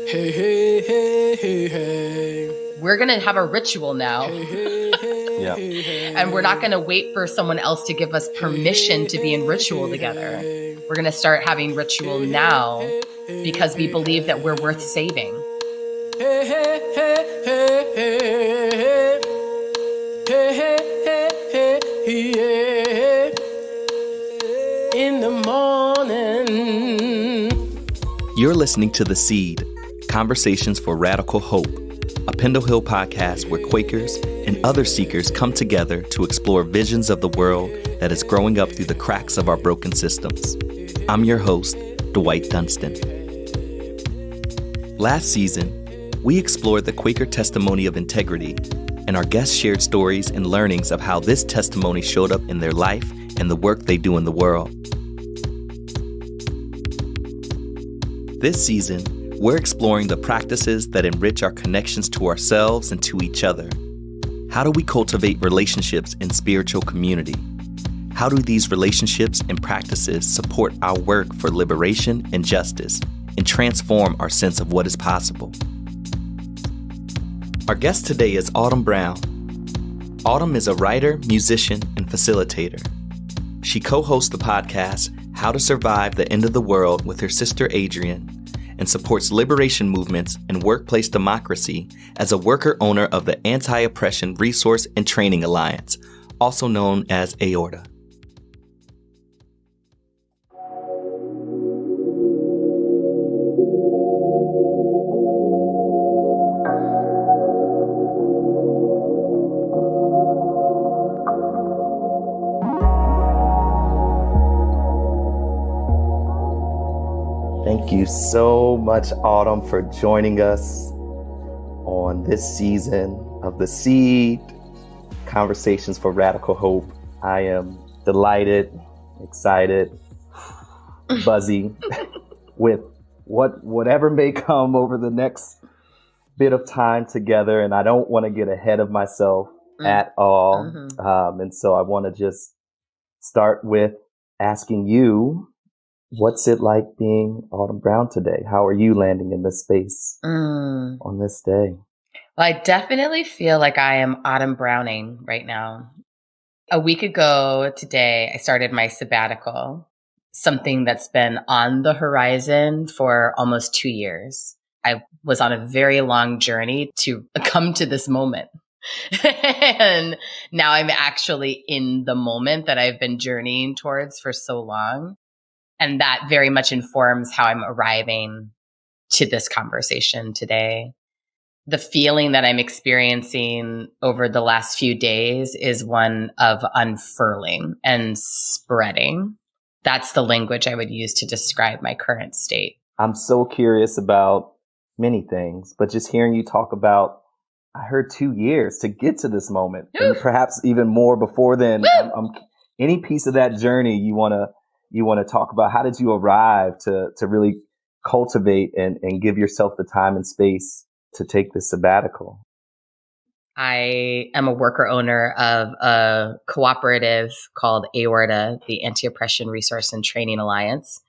Hey, hey, hey, hey, hey. We're going to have a ritual now. Yeah. And we're not going to wait for someone else to give us permission to be in ritual together. We're going to start having ritual now because we believe that we're worth saving. Hey, hey, hey, hey, hey, hey, hey, hey, hey, in the morning. You're listening to The Seed, Conversations for Radical Hope, a Pendle Hill podcast where Quakers and other seekers come together to explore visions of the world that is growing up through the cracks of our broken systems. I'm your host, Dwight Dunstan. Last season, we explored the Quaker testimony of integrity, and our guests shared stories and learnings of how this testimony showed up in their life and the work they do in the world. This season, we're exploring the practices that enrich our connections to ourselves and to each other. How do we cultivate relationships in spiritual community? How do these relationships and practices support our work for liberation and justice and transform our sense of what is possible? Our guest today is Autumn Brown. Autumn is a writer, musician, and facilitator. She co-hosts the podcast How to Survive the End of the World with her sister Adrienne, and supports liberation movements and workplace democracy as a worker owner of the Anti-Oppression Resource and Training Alliance, also known as AORTA. Thank you so much, Autumn, for joining us on this season of The Seed, Conversations for Radical Hope. I am delighted, excited, buzzy with whatever may come over the next bit of time together. And I don't want to get ahead of myself at all. Mm-hmm. And so I want to just start with asking you, what's it like being Autumn Brown today? How are you landing in this space on this day? Well, I definitely feel like I am Autumn Browning right now. A week ago today, I started my sabbatical, something that's been on the horizon for almost 2 years. I was on a very long journey to come to this moment. And now I'm actually in the moment that I've been journeying towards for so long. And that very much informs how I'm arriving to this conversation today. The feeling that I'm experiencing over the last few days is one of unfurling and spreading. That's the language I would use to describe my current state. I'm so curious about many things, but just hearing you talk about, I heard 2 years to get to this moment, and perhaps even more before then. Any piece of that journey you want to talk about? How did you arrive to really cultivate and give yourself the time and space to take this sabbatical? I am a worker owner of a cooperative called AORTA, the Anti-Oppression Resource and Training Alliance.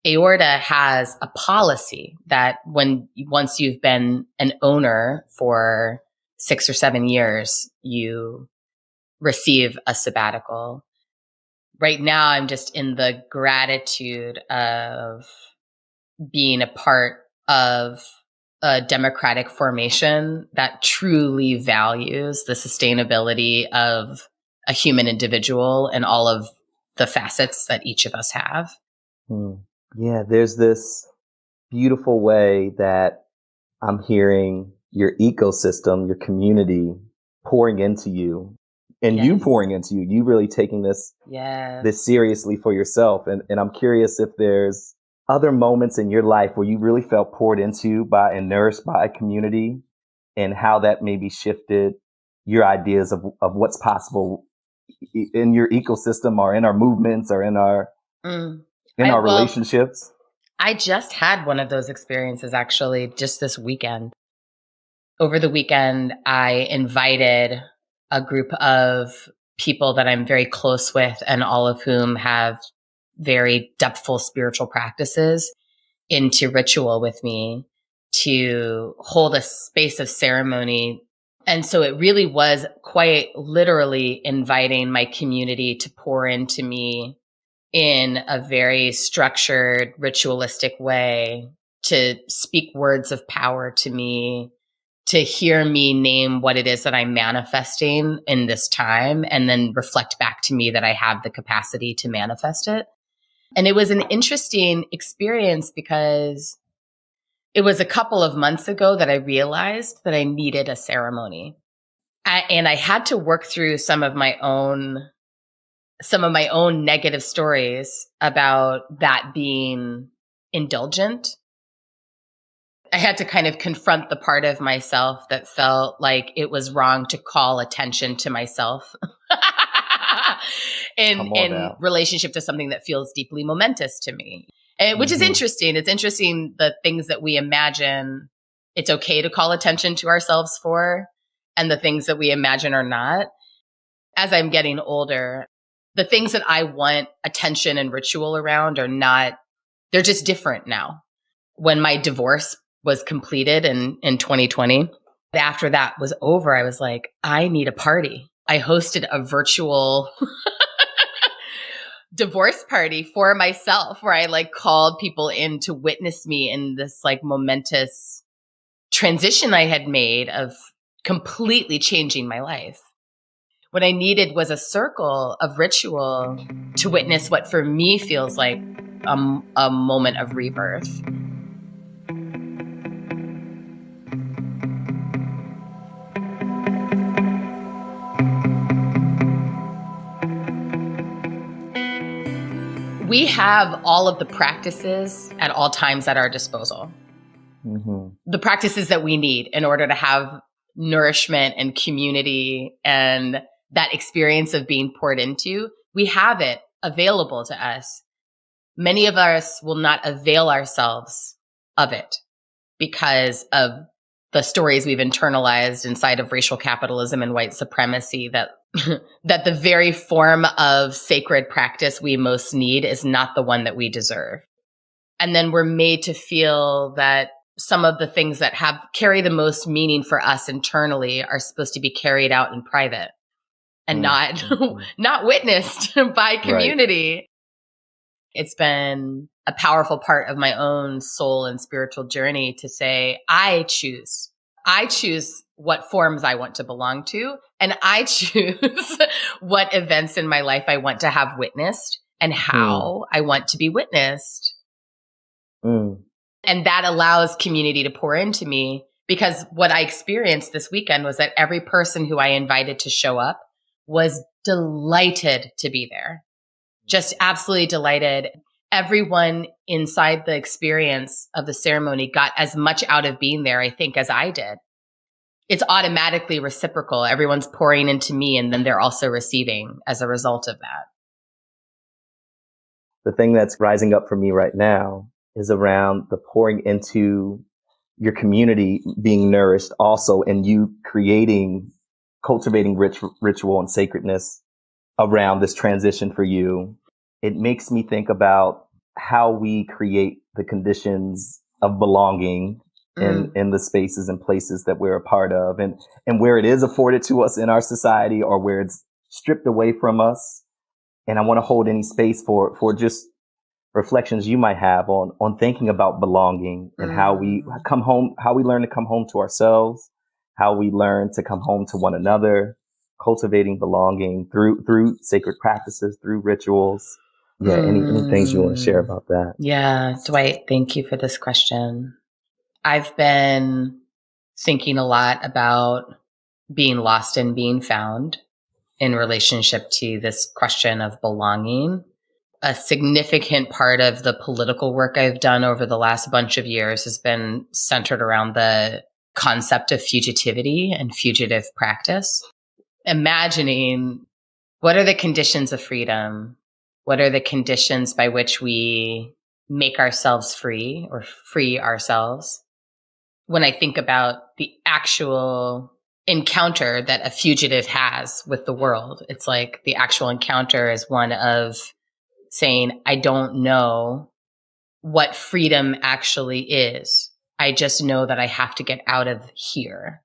AORTA has a policy that once you've been an owner for 6 or 7 years, you receive a sabbatical. Right now, I'm just in the gratitude of being a part of a democratic formation that truly values the sustainability of a human individual and all of the facets that each of us have. Yeah, there's this beautiful way that I'm hearing your ecosystem, your community pouring into you. And you pouring into you really taking this seriously for yourself. And I'm curious if there's other moments in your life where you really felt poured into by and nourished by a community, and how that maybe shifted your ideas of what's possible in your ecosystem or in our movements or in our relationships. I just had one of those experiences actually just this weekend. Over the weekend, I invited a group of people that I'm very close with, and all of whom have very depthful spiritual practices, into ritual with me to hold a space of ceremony. And so it really was quite literally inviting my community to pour into me in a very structured, ritualistic way, to speak words of power to me, to hear me name what it is that I'm manifesting in this time, and then reflect back to me that I have the capacity to manifest it. And it was an interesting experience because it was a couple of months ago that I realized that I needed a ceremony. And I had to work through some of my own negative stories about that being indulgent. I had to kind of confront the part of myself that felt like it was wrong to call attention to myself in relationship to something that feels deeply momentous to me. And, which is interesting. It's interesting the things that we imagine it's okay to call attention to ourselves for, and the things that we imagine are not. As I'm getting older, the things that I want attention and ritual around are not, they're just different now. When my divorce was completed in 2020, after that was over, I was like, I need a party. I hosted a virtual divorce party for myself where I like called people in to witness me in this like momentous transition I had made of completely changing my life. What I needed was a circle of ritual to witness what for me feels like a moment of rebirth. We have all of the practices at all times at our disposal. The practices that we need in order to have nourishment and community and that experience of being poured into, we have it available to us. Many of us will not avail ourselves of it because of the stories we've internalized inside of racial capitalism and white supremacy that that the very form of sacred practice we most need is not the one that we deserve. And then we're made to feel that some of the things that carry the most meaning for us internally are supposed to be carried out in private and not witnessed by community. Right. It's been a powerful part of my own soul and spiritual journey to say, I choose what forms I want to belong to, and I choose what events in my life I want to have witnessed and how I want to be witnessed. And that allows community to pour into me, because what I experienced this weekend was that every person who I invited to show up was delighted to be there. Just absolutely delighted. Everyone inside the experience of the ceremony got as much out of being there, I think, as I did. It's automatically reciprocal. Everyone's pouring into me, and then they're also receiving as a result of that. The thing that's rising up for me right now is around the pouring into your community being nourished also, and you cultivating ritual and sacredness around this transition for you. It makes me think about how we create the conditions of belonging in the spaces and places that we're a part of, and where it is afforded to us in our society or where it's stripped away from us. And I want to hold any space for just reflections you might have on thinking about belonging and how we come home, how we learn to come home to ourselves, how we learn to come home to one another, cultivating belonging through sacred practices, through rituals. Yeah, any things you want to share about that? Yeah, Dwight, thank you for this question. I've been thinking a lot about being lost and being found in relationship to this question of belonging. A significant part of the political work I've done over the last bunch of years has been centered around the concept of fugitivity and fugitive practice. Imagining what are the conditions of freedom? What are the conditions by which we make ourselves free or free ourselves? When I think about the actual encounter that a fugitive has with the world, it's like the actual encounter is one of saying, I don't know what freedom actually is. I just know that I have to get out of here.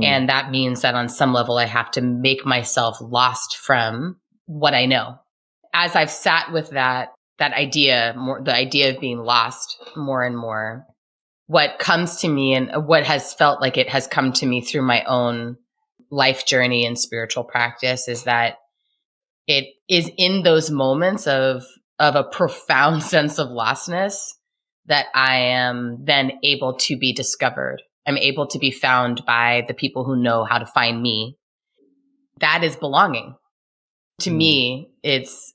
And that means that on some level, I have to make myself lost from what I know. As I've sat with that idea, the idea of being lost more and more, what comes to me and what has felt like it has come to me through my own life journey and spiritual practice is that it is in those moments of a profound sense of lostness that I am then able to be discovered. I'm able to be found by the people who know how to find me. That is belonging. To me, it's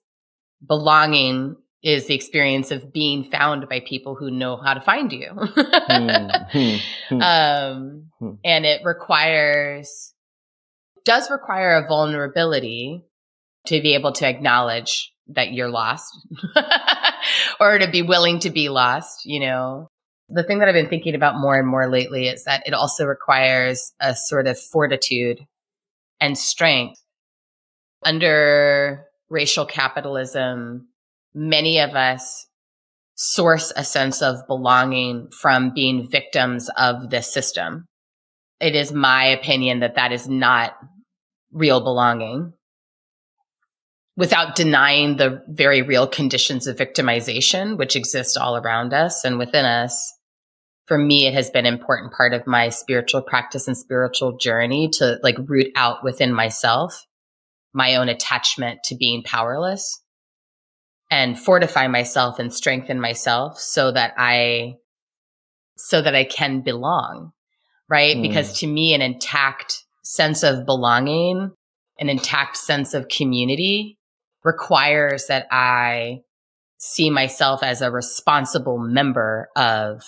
belonging is the experience of being found by people who know how to find you. And it does require a vulnerability to be able to acknowledge that you're lost or to be willing to be lost, you know. The thing that I've been thinking about more and more lately is that it also requires a sort of fortitude and strength. Under racial capitalism, many of us source a sense of belonging from being victims of this system. It is my opinion that that is not real belonging. Without denying the very real conditions of victimization, which exist all around us and within us, for me, it has been an important part of my spiritual practice and spiritual journey to like root out within myself my own attachment to being powerless and fortify myself and strengthen myself so that I can belong, right? Because to me, an intact sense of belonging, an intact sense of community requires that I see myself as a responsible member of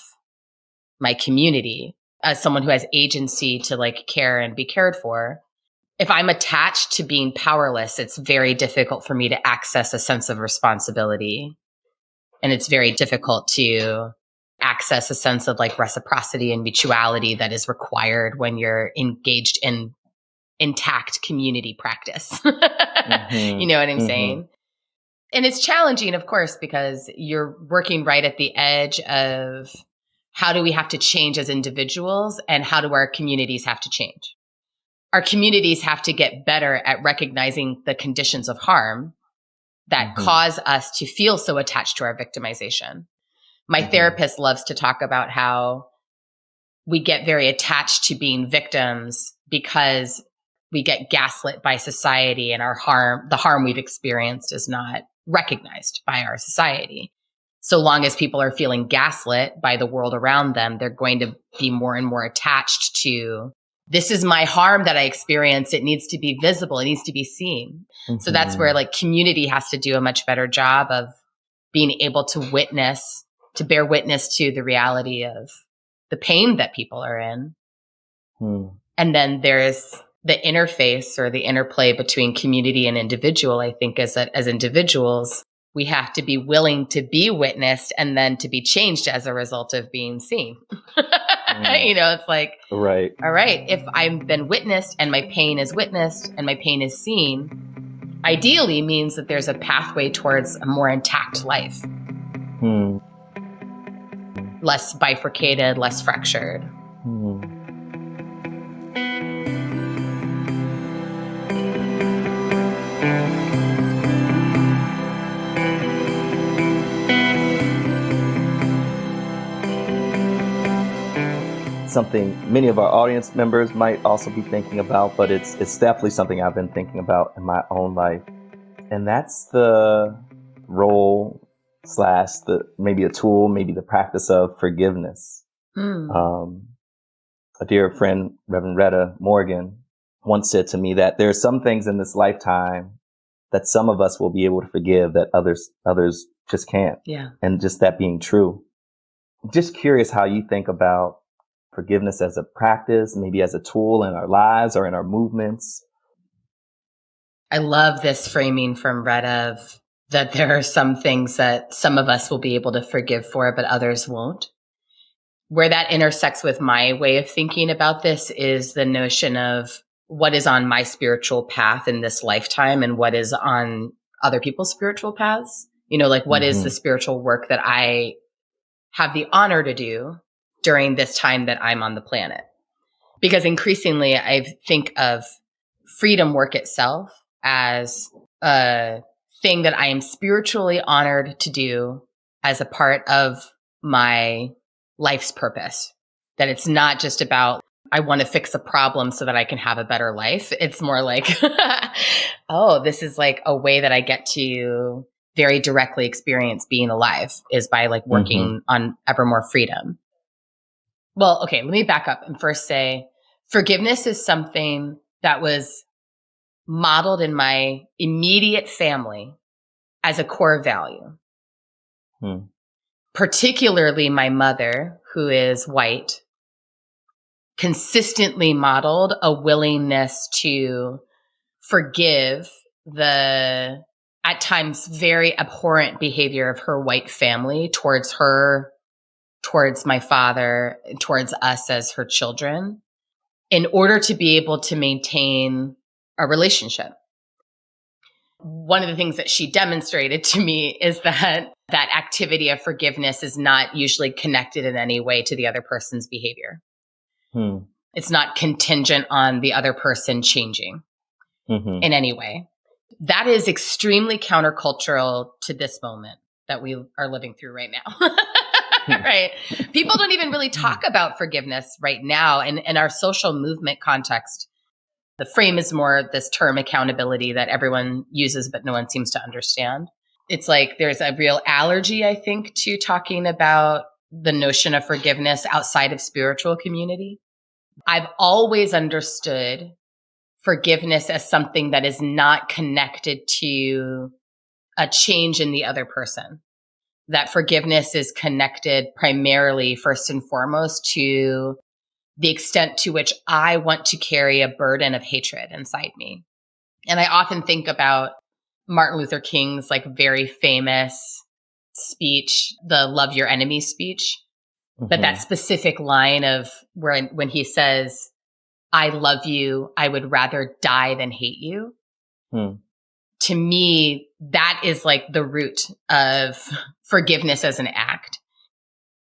my community, as someone who has agency to like care and be cared for. If I'm attached to being powerless, it's very difficult for me to access a sense of responsibility. And it's very difficult to access a sense of like reciprocity and mutuality that is required when you're engaged in intact community practice. You know what I'm saying? And it's challenging, of course, because you're working right at the edge of how do we have to change as individuals and how do our communities have to change? Our communities have to get better at recognizing the conditions of harm that cause us to feel so attached to our victimization. My therapist loves to talk about how we get very attached to being victims because we get gaslit by society and the harm we've experienced is not recognized by our society. So long as people are feeling gaslit by the world around them, they're going to be more and more attached to, this is my harm that I experienced. It needs to be visible. It needs to be seen. So that's where like community has to do a much better job of being able to bear witness to the reality of the pain that people are in. And then there's the interface or the interplay between community and individual. I think is that as individuals, we have to be willing to be witnessed and then to be changed as a result of being seen. You know, it's like, right. All right, if I've been witnessed and my pain is witnessed and my pain is seen, ideally means that there's a pathway towards a more intact life. Less bifurcated, less fractured. Something many of our audience members might also be thinking about, but it's definitely something I've been thinking about in my own life. And that's the role / maybe a tool, maybe the practice of forgiveness. A dear friend, Reverend Retta Morgan, once said to me that there are some things in this lifetime that some of us will be able to forgive that others just can't. Yeah. And just that being true. Just curious how you think about forgiveness as a practice, maybe as a tool in our lives or in our movements. I love this framing from Retta of that there are some things that some of us will be able to forgive for, but others won't. Where that intersects with my way of thinking about this is the notion of what is on my spiritual path in this lifetime and what is on other people's spiritual paths. You know, like what is the spiritual work that I have the honor to do during this time that I'm on the planet. Because increasingly, I think of freedom work itself as a thing that I am spiritually honored to do as a part of my life's purpose. That it's not just about, I want to fix a problem so that I can have a better life. It's more like, oh, this is like a way that I get to very directly experience being alive, is by like working on ever more freedom. Well, okay, let me back up and first say forgiveness is something that was modeled in my immediate family as a core value. Particularly my mother, who is white, consistently modeled a willingness to forgive the, at times, very abhorrent behavior of her white family towards her, towards my father, towards us as her children, in order to be able to maintain a relationship. One of the things that she demonstrated to me is that that activity of forgiveness is not usually connected in any way to the other person's behavior. It's not contingent on the other person changing in any way. That is extremely countercultural to this moment that we are living through right now. Right? People don't even really talk about forgiveness right now. In our social movement context, the frame is more this term accountability that everyone uses, but no one seems to understand. It's like there's a real allergy, I think, to talking about the notion of forgiveness outside of spiritual community. I've always understood forgiveness as something that is not connected to a change in the other person. That forgiveness is connected primarily, first and foremost, to the extent to which I want to carry a burden of hatred inside me. And I often think about Martin Luther King's like very famous speech, the Love Your Enemy speech. But that specific line of when he says, I love you, I would rather die than hate you. To me, that is like the root of forgiveness as an act.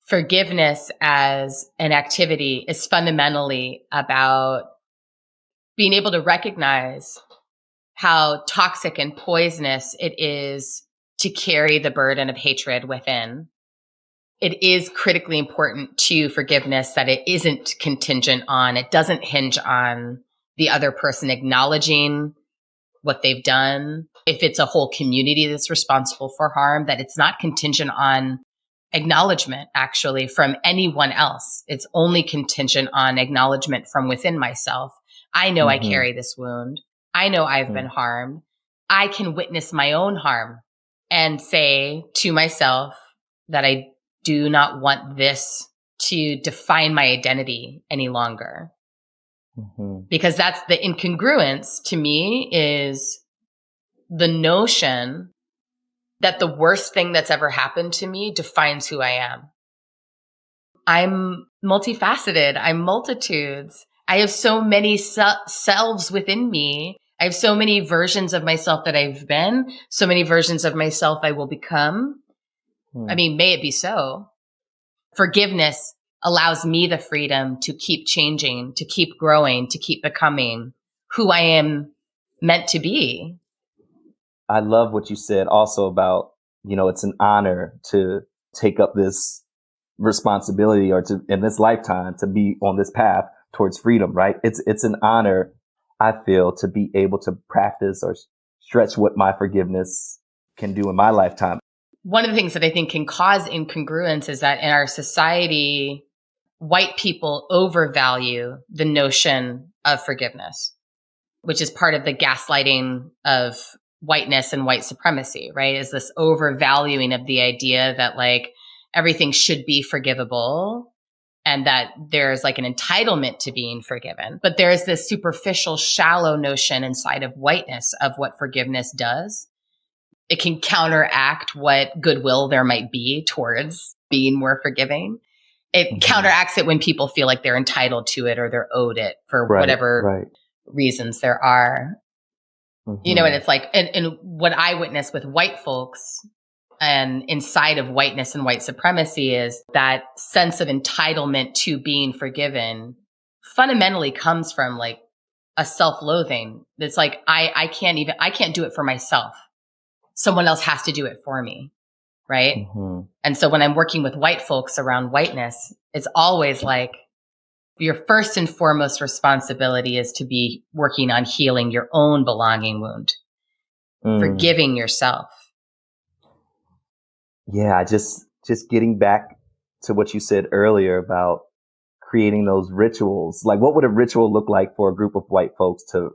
Forgiveness as an activity is fundamentally about being able to recognize how toxic and poisonous it is to carry the burden of hatred within. It is critically important to forgiveness that it isn't contingent on, it doesn't hinge on the other person acknowledging what they've done. If it's a whole community that's responsible for harm, that it's not contingent on acknowledgement actually from anyone else. It's only contingent on acknowledgement from within myself. I know I carry this wound. I know I've been harmed. I can witness my own harm and say to myself that I do not want this to define my identity any longer. Because that's the incongruence to me, is the notion that the worst thing that's ever happened to me defines who I am. I'm multifaceted. I'm multitudes. I have so many selves within me. I have so many versions of myself that I've been, so many versions of myself I will become. I mean, may it be so. Forgiveness allows me the freedom to keep changing, to keep growing, to keep becoming who I am meant to be. I love what you said also about, it's an honor to take up this responsibility, or to, in this lifetime, to be on this path towards freedom, right? It's an honor, I feel, to be able to practice or stretch what my forgiveness can do in my lifetime. One of the things that I think can cause incongruence is that in our society, white people overvalue the notion of forgiveness, which is part of the gaslighting of whiteness and white supremacy, right? Is this overvaluing of the idea that like everything should be forgivable and that there's like an entitlement to being forgiven. But there's this superficial, shallow notion inside of whiteness of what forgiveness does. It can counteract what goodwill there might be towards being more forgiving. It counteracts it when people feel like they're entitled to it or they're owed it for whatever reasons there are. And it's like, and what I witness with white folks and inside of whiteness and white supremacy is that sense of entitlement to being forgiven fundamentally comes from like a self-loathing. It's like, I can't do it for myself. Someone else has to do it for me. Right. Mm-hmm. And so when I'm working with white folks around whiteness, it's always like your first and foremost responsibility is to be working on healing your own belonging wound, forgiving yourself. Yeah, just getting back to what you said earlier about creating those rituals. Like, what would a ritual look like for a group of white folks to,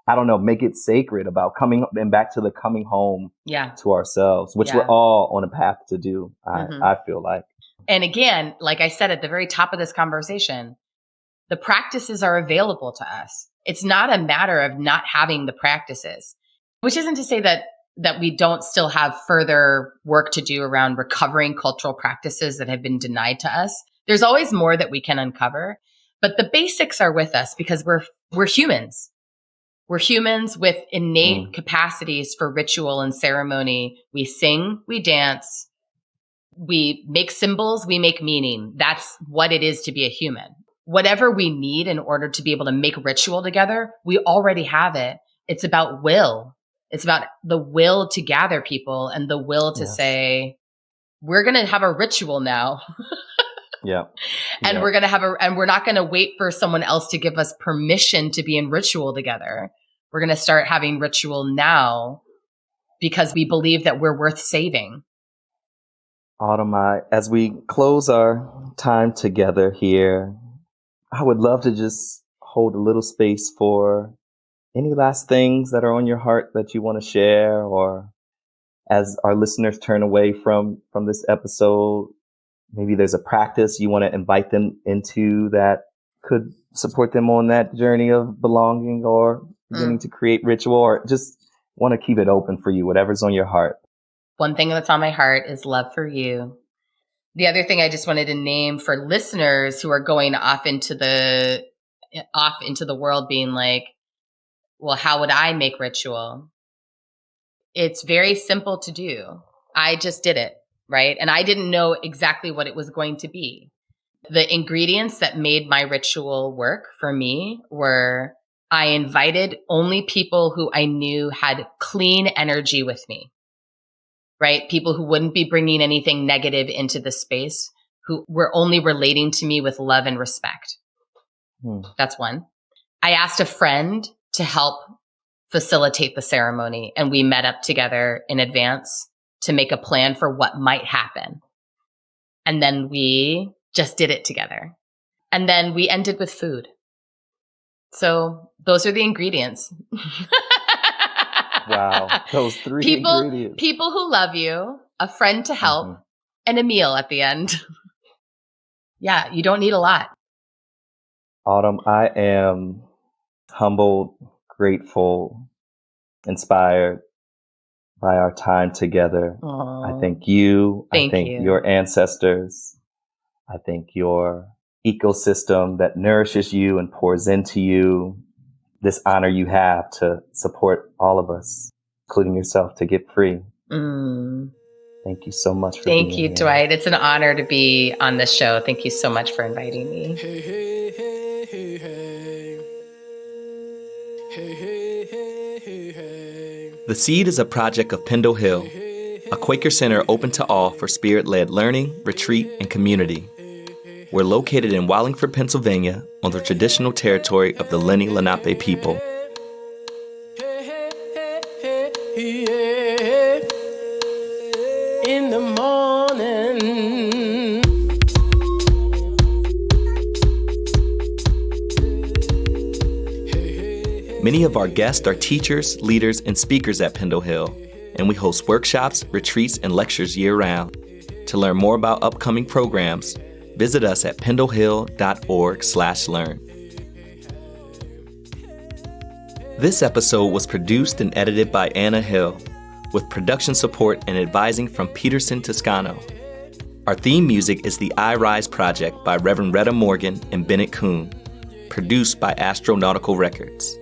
I don't know, make it sacred about coming and back to the coming home to ourselves, which we're all on a path to do, I feel like. And again, like I said at the very top of this conversation, the practices are available to us. It's not a matter of not having the practices, which isn't to say that we don't still have further work to do around recovering cultural practices that have been denied to us. There's always more that we can uncover, but the basics are with us because we're humans. We're humans with innate capacities for ritual and ceremony. We sing, we dance, we make symbols, we make meaning. That's what it is to be a human. Whatever we need in order to be able to make ritual together, we already have it. It's about will. It's about the will to gather people and the will to say, we're going to have a ritual now. And we're going to and we're not going to wait for someone else to give us permission to be in ritual together. We're going to start having ritual now because we believe that we're worth saving. Autumn, as we close our time together here, I would love to just hold a little space for any last things that are on your heart that you want to share, or as our listeners turn away from this episode, maybe there's a practice you want to invite them into that could support them on that journey of belonging or beginning to create ritual, or just want to keep it open for you, whatever's on your heart. One thing that's on my heart is love for you. The other thing I just wanted to name for listeners who are going off into the world being like, well, how would I make ritual? It's very simple to do. I just did it, right? And I didn't know exactly what it was going to be. The ingredients that made my ritual work for me were I invited only people who I knew had clean energy with me, right? People who wouldn't be bringing anything negative into the space, who were only relating to me with love and respect. That's one. I asked a friend to help facilitate the ceremony, and we met up together in advance to make a plan for what might happen. And then we just did it together. And then we ended with food. So those are the ingredients. Wow. Those three ingredients. People who love you, a friend to help, and a meal at the end. Yeah, you don't need a lot. Autumn, I am humbled, grateful, inspired by our time together. Aww. I thank you. Thank I thank you. your ancestors. I thank your ecosystem that nourishes you and pours into you. This honor you have to support all of us, including yourself, to get free. Thank you so much for being here. Thank you, Dwight. It's an honor to be on this show. Thank you so much for inviting me. Hey, hey, hey, hey, hey. Hey, hey, hey, hey, hey. The Seed is a project of Pendle Hill, a Quaker center open to all for spirit-led learning, retreat, and community. We're located in Wallingford, Pennsylvania, on the traditional territory of the Lenni-Lenape people. In the morning. Many of our guests are teachers, leaders, and speakers at Pendle Hill, and we host workshops, retreats, and lectures year-round. To learn more about upcoming programs, visit us at pendlehill.org/learn. This episode was produced and edited by Anna Hill, with production support and advising from Peterson Toscano. Our theme music is the I Rise Project by Reverend Retta Morgan and Bennett Kuhn, produced by Astronautical Records.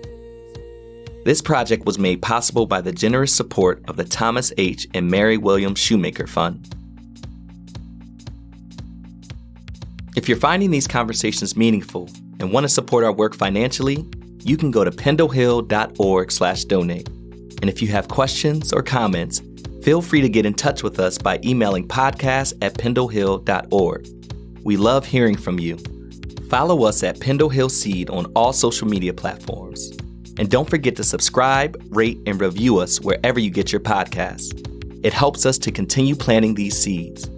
This project was made possible by the generous support of the Thomas H. and Mary Williams Shoemaker Fund. If you're finding these conversations meaningful and want to support our work financially, you can go to pendlehill.org/donate. And if you have questions or comments, feel free to get in touch with us by emailing podcast@pendlehill.org. We love hearing from you. Follow us at Pendle Hill Seed on all social media platforms. And don't forget to subscribe, rate, and review us wherever you get your podcasts. It helps us to continue planting these seeds.